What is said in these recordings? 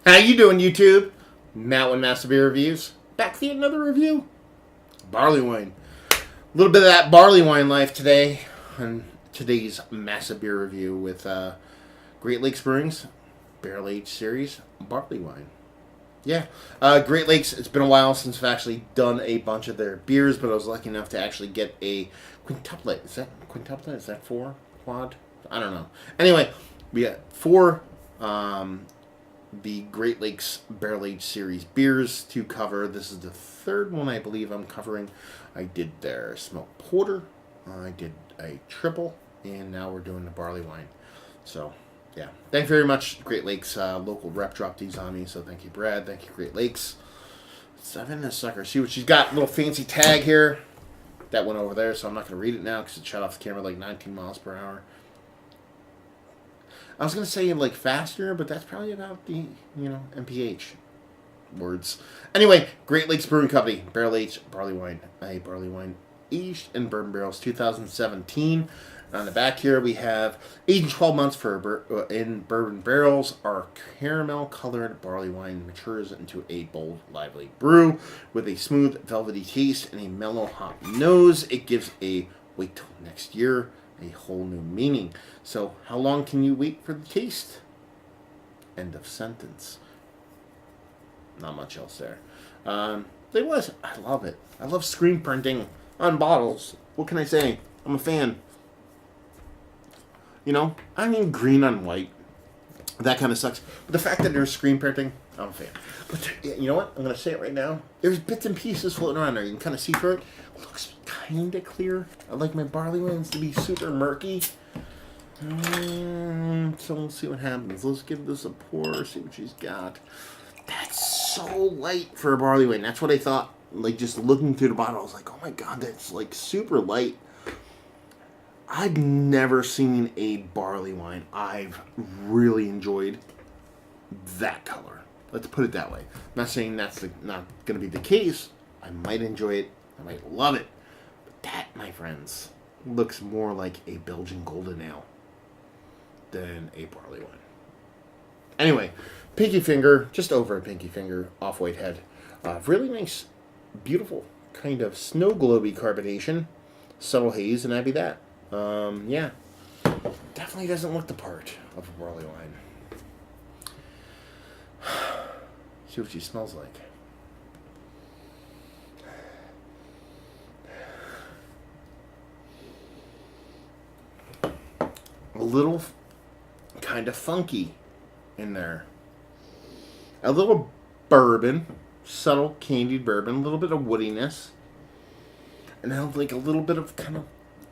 How you doing, YouTube? Matt with Master Beer Reviews. Back for another review. Barley wine. A little bit of that barley wine life today on today's Massive Beer Review with Great Lakes Brewing's Barrel Age Series Barley Wine. Yeah, Great Lakes, it's been a while since I've actually done a bunch of their beers, but I was lucky enough to actually get a quintuplet. Is that quintuplet? Is that four? Quad? I don't know. Anyway, we got four the Great Lakes Barrel Age Series beers to cover. This is the third one I believe I'm covering. I did their smoked porter, I did a triple, and now we're doing the barley wine. So, yeah. Thank you very much, Great Lakes. Local rep dropped these on me, so thank you, Brad. Thank you, Great Lakes. Let's dive into this sucker. See what she's got. Little fancy tag here. That went over there, so I'm not going to read it now because it shut off the camera like 19 miles per hour. I was going to say like faster, but that's probably about the, MPH words. Anyway, Great Lakes Brewing Company, Barrel Aged Barley Wine. A barley wine aged in bourbon barrels, 2017. On the back here, we have aged 12 months in bourbon barrels. Our caramel-colored barley wine matures into a bold, lively brew with a smooth, velvety taste and a mellow, hot nose. It gives a wait till next year a whole new meaning. So, how long can you wait for the taste? End of sentence. Not much else there. I love it. I love screen printing on bottles. What can I say? I'm a fan. I mean green on white. That kind of sucks. But the fact that there's screen printing, I'm a fan. But you know what? I'm going to say it right now. There's bits and pieces floating around there. You can kind of see through it. It looks kind of clear. I like my barley wines to be super murky. So we'll see what happens. Let's give this a pour, see what she's got. That's so light for a barley wine. That's what I thought. Like, just looking through the bottle, I was like, oh my god, that's like super light. I've never seen a barley wine I've really enjoyed that color. Let's put it that way. I'm not saying that's not going to be the case. I might enjoy it. I might love it. But that, my friends, looks more like a Belgian golden ale than a barley wine. Anyway, pinky finger, just over a pinky finger, off-white head. Really nice, beautiful, kind of snow globy carbonation. Subtle haze, and that'd be that. Yeah. Definitely doesn't look the part of a barley wine. See what she smells like. A little kind of funky in there. A little bourbon, subtle candied bourbon, a little bit of woodiness. And now like a little bit of kind of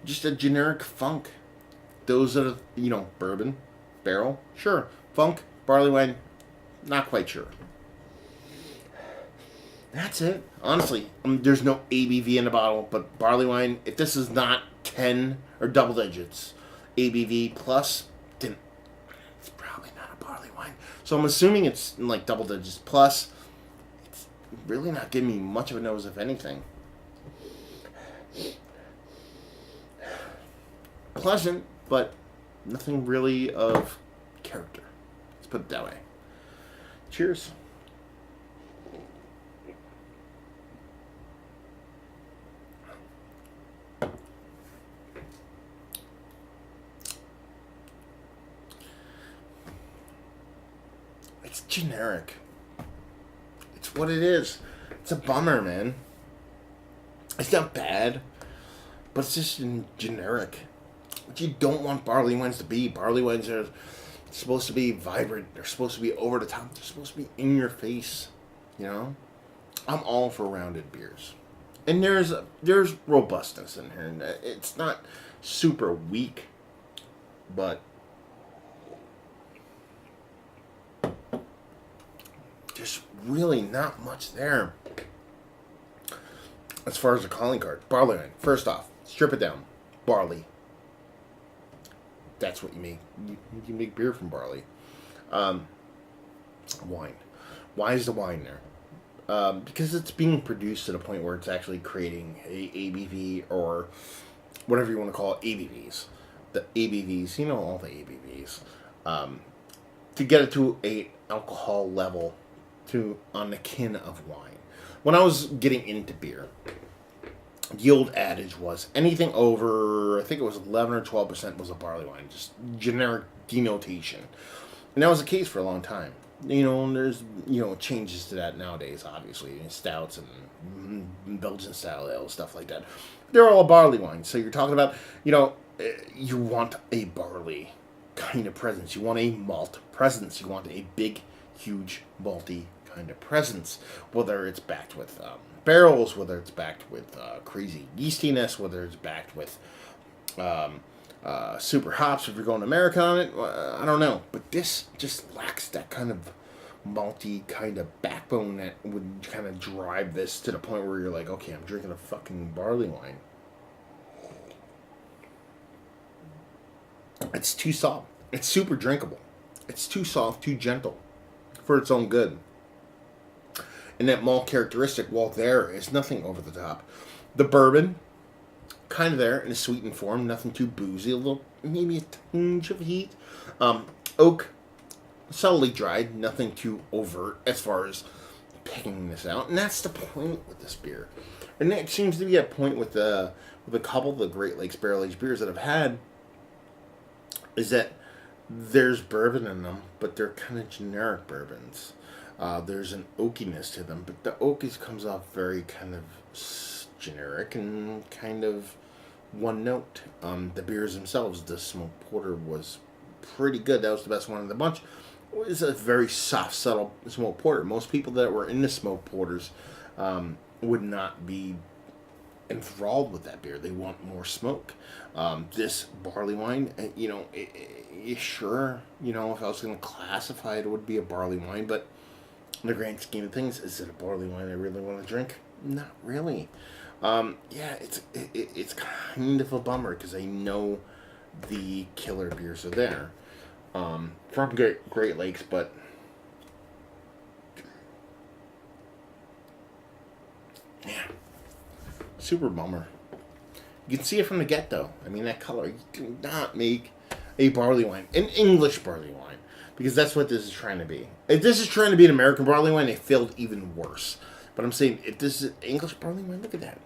just a generic funk. Those are, bourbon, barrel, sure. Funk, barley wine, not quite sure. That's it. Honestly, there's no ABV in the bottle, but barley wine, if this is not 10 or double digits ABV plus, then it's probably not a barley wine. So I'm assuming it's like double digits plus. It's really not giving me much of a nose, if anything. Pleasant, but nothing really of character. Let's put it that way. Cheers. It's generic. It's what it is. It's a bummer, man. It's not bad, but it's just generic. What you don't want barley wines to be. Barley wines are supposed to be vibrant. They're supposed to be over the top. They're supposed to be in your face. I'm all for rounded beers. And there's robustness in here. And it's not super weak, but there's really not much there. As far as the calling card, barley wine. First off, strip it down. Barley. That's what you make. You make beer from barley. Wine. Why is the wine there? Because it's being produced to the point where it's actually creating a ABV or whatever you want to call it, ABVs. The ABVs, all the ABVs. to get it to a alcohol level on the kin of wine. When I was getting into beer, the old adage was anything over, I think it was 11 or 12% was a barley wine, just generic denotation. And that was the case for a long time. And there's, changes to that nowadays, obviously. Stouts and Belgian style ale, stuff like that. They're all barley wine. So you're talking about, you want a barley kind of presence. You want a malt presence. You want a big, huge, malty kind of presence. Whether it's backed with barrels, whether it's backed with crazy yeastiness, whether it's backed with super hops if you're going American on it. I don't know. But this just lacks that kind of malty kind of backbone that would kind of drive this to the point where you're like, okay, I'm drinking a fucking barley wine. It's too soft. It's super drinkable. It's too soft, too gentle for its own good. And that malt characteristic, while there, is nothing over the top. The bourbon, kind of there in a sweetened form, nothing too boozy, a little, maybe a tinge of heat. Oak, solidly dried, nothing too overt as far as picking this out. And that's the point with this beer. And that seems to be a point with a couple of the Great Lakes barrel-aged beers that I've had, is that there's bourbon in them, but they're kind of generic bourbons. There's an oakiness to them, but the oakiness comes off very kind of generic and kind of one note. The beers themselves, the smoked porter was pretty good. That was the best one of the bunch. It was a very soft, subtle smoked porter. Most people that were into smoked porters would not be enthralled with that beer. They want more smoke. This barley wine, sure, if I was going to classify it, it would be a barley wine, but in the grand scheme of things, is it a barley wine I really want to drink? Not really. It's kind of a bummer because I know the killer beers are there from Great Lakes, but yeah, super bummer. You can see it from the get-go. I mean, that color. You do not make a barley wine, an English barley wine, because that's what this is trying to be. If this is trying to be an American barley wine, it failed even worse. But I'm saying, if this is English barley wine, look at that.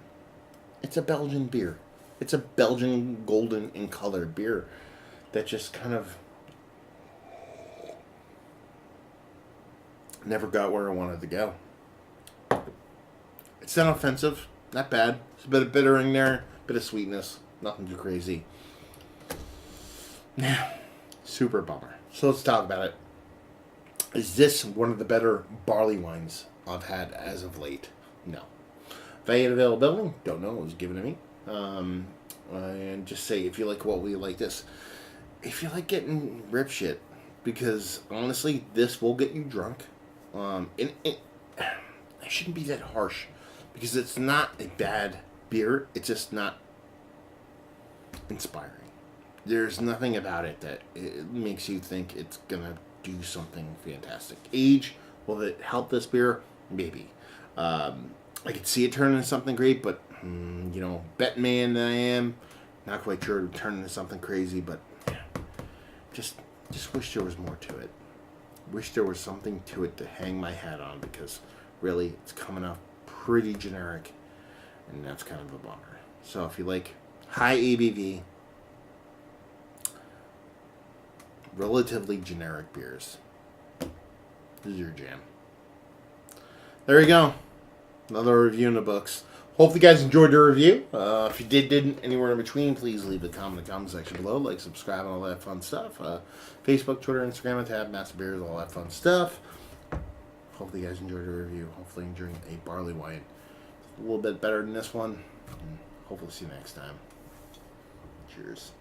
It's a Belgian beer. It's a Belgian golden in color beer that just kind of never got where I wanted to go. It's not offensive. Not bad. There's a bit of bitter in there. Bit of sweetness. Nothing too crazy. Super bummer. So let's talk about it. Is this one of the better barley wines I've had as of late? No. Value availability? Don't know. It was given to me. And just say, if you like what we like this. If you like getting rip shit, because honestly, this will get you drunk. I shouldn't be that harsh, because it's not a bad beer. It's just not inspiring. There's nothing about it that it makes you think it's gonna do something fantastic. Age, will it help this beer? Maybe. I could see it turning into something great, but bet man that I am, not quite sure to turn into something crazy. But just wish there was more to it. Wish there was something to it to hang my hat on, because really it's coming off pretty generic, and that's kind of a bummer. So if you like high ABV, relatively generic beers, this is your jam. There you go. Another review in the books. Hope you guys enjoyed the review. If you didn't, anywhere in between, please leave a comment in the comment section below. Like, subscribe, and all that fun stuff. Facebook, Twitter, Instagram, and tab, Master Beers, all that fun stuff. Hopefully you guys enjoyed the review. Hopefully you're enjoying a barley wine. A little bit better than this one. And hopefully see you next time. Cheers.